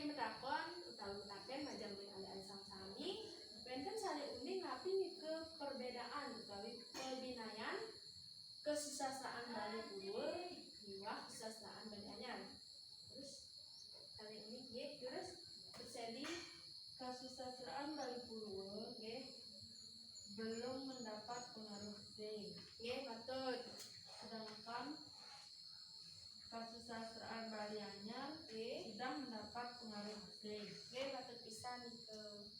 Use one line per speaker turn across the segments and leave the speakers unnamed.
yang metakon utawi mutaken majang alih-alih sami benten sale uning napi ke perbedaan utawi pembinaan kesusastraan Bali Purwa miwah kesusastraan Bali Anyar. Terus sale uning nggih terus terjadi kesusastraan Bali Purwa nggih belum mendapat pengaruh asing. Nggih patut. Sedangkan kesusastraan Bali Anyar sudah mendapat pengaruh asing. Nggih patut pisan nike.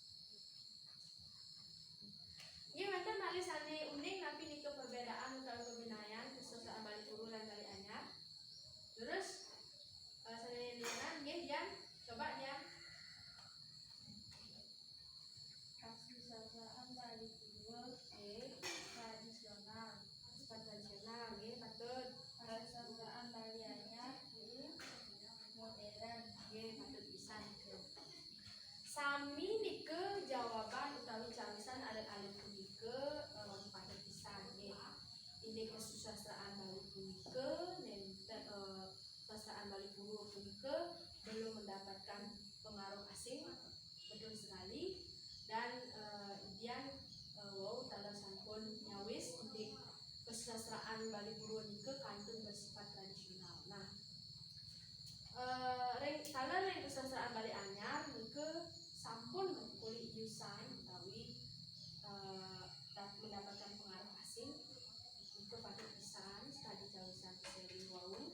Nggih wonten malih sane uning napi nike perbedaan utawi pembinaan kesusastraan Bali Purwa lan Bali Anyar. Terus sane lianan nggih Jan, coba Jan. Kesusastraan Bali Purwa tradisional. Tradisional nggih patut. Kesusastraan Bali Anyar modern nggih patut pisan nike. Sami nike jawaban utawi carisan alit-alit punike patut pisan nggih. Indeks kesusastraan Bali punike nenten kesusastraan Bali Purwa punike belum mendapatkan pengaruh asing, betul sekali. Dan Indian wow tanda sampun nyawis indeks kesusastraan Bali Purwa nike kantun bersifat tradisional. Nah, kalau ring kesusastraan Bali Anyar nike sampun mengkuli yusan utawi mendapatkan pengaruh asing nike patut pisan sekali cawisan seri wau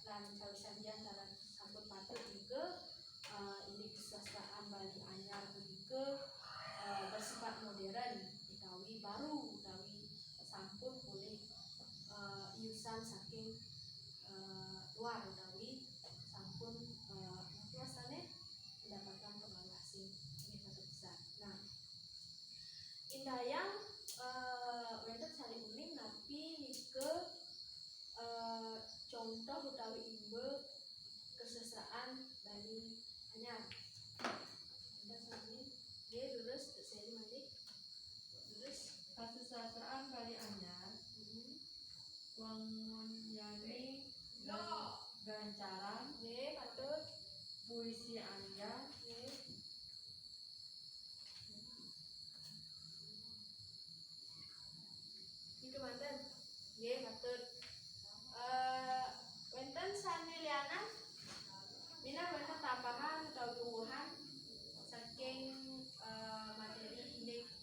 lan cawisan jan dalam sampun patut nike indeks kesusastraan Bali Anyar nike bersifat modern utawi baru utawi sampun pulih iusan saking luar utawi sampun biasane mendapatkan pengaruh asing ini patut bisa. Nah, indayang wonten sari uning napi nike contoh utawi imbe kesusastraan Bali Anyar. Wonten sari nggih lurus seri malih. Lurus kesusastraan Bali Anyar. Wangun yani gancaran nggih patut. Puisi Anyar nggih. Niki manten nggih patut. Wonten sane lianan mina wonten tambahan atau tumbuhan saking materi indeks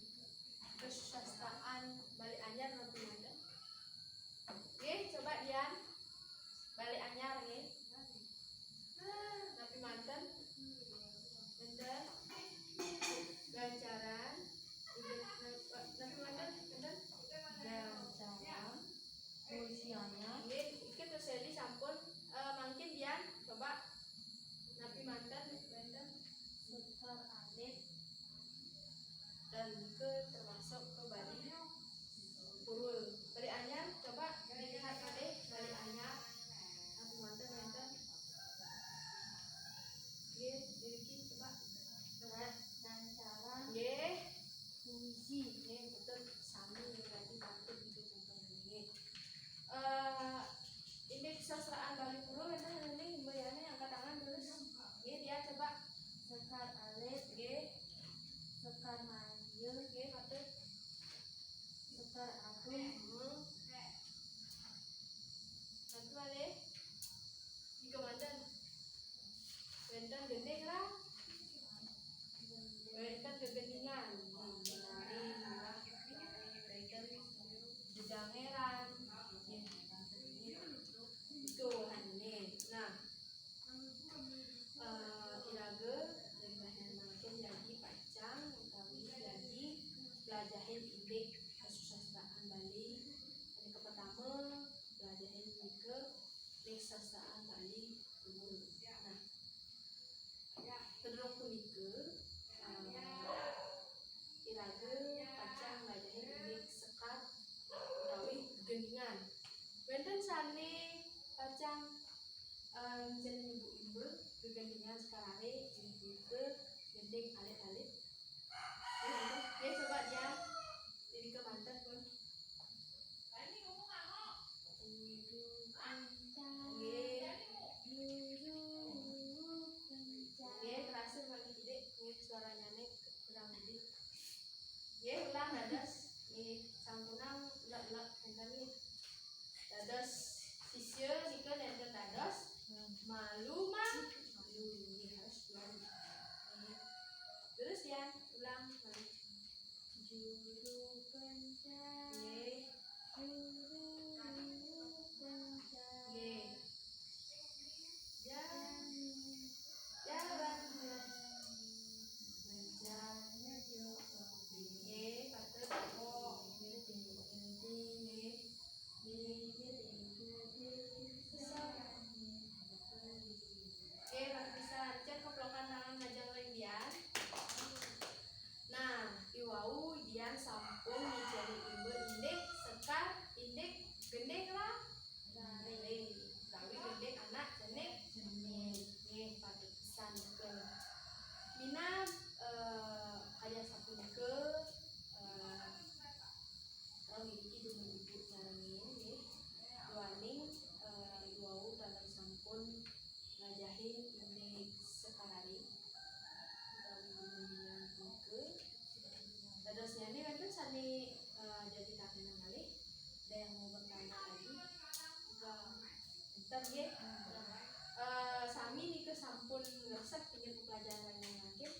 kesusastraan Bali Anyar nanti manten. Nggih, coba Dian. Bali Anyar nggih. Napi manten. Manten. Gancaran. Napi manten, manten. Gancaran. Puisi Anyar. Nggih, iki terseli sampun mungkin Dian coba napi manten, manten. Sekar alit dan ke termasuk ke Bali Purwa. Bali Anyar coba dilihat malih Bali Anyar. Napi manten manten. Nggih, diriki coba. Gancaran. Nggih. Puisi nggih betul sami berarti patut itu contohnya nggih. Indeks kesusastraan Bali Purwa wonten ini bayane angkat tangan terus. Nggih, dia coba sekar alit nggih. Sekar manggil nggih patut. Sekar agung. Nanti malih. Ika manten. Wonten gending lah. Wonten gegendingan. Menari murah. Wonten jejangeran. Itu ane. Nah, irage dan bahan makin lagi pacang utawi lagi belajarin indeks kesusastraan Bali. Ini ke pertama belajarin nike kesusastraan Bali Purwa. Nah, kedua punike irage pacang belajarin indeks sekat utawi gegendingan. Wonten sane pacang jeneng ibu-ibu gegendingan sekarare ibu-ibu gending alit-alit. Ya coba dia jadi ke mantan pun. Ini ngomong apa? Ibu kencang. Nggih. Ibu kencang. Nggih Malu mah. Malu ini harus ulang. Terus ya, ulang. Juru pencari. Juru pencari. Jalan bencana Jokowi. Kata Joko. Kata bisa cek keplokan tangan ngajang dian. Nah, iwau dian sampun ngijari imbe indek sekar indek gendek lah. Tawi gendek anak jenek. Pada pisan ke Mina ayah sampun ke memiliki dua ibu carangin duaning iwau dalam sampun ngajahin indek sekarari utawi dunia ke terusnya ini kan sani jadi tahanan kali ada yang mau bertanya lagi bentar ya sami nih ke sampun ngeresep punya pelajaran yang makin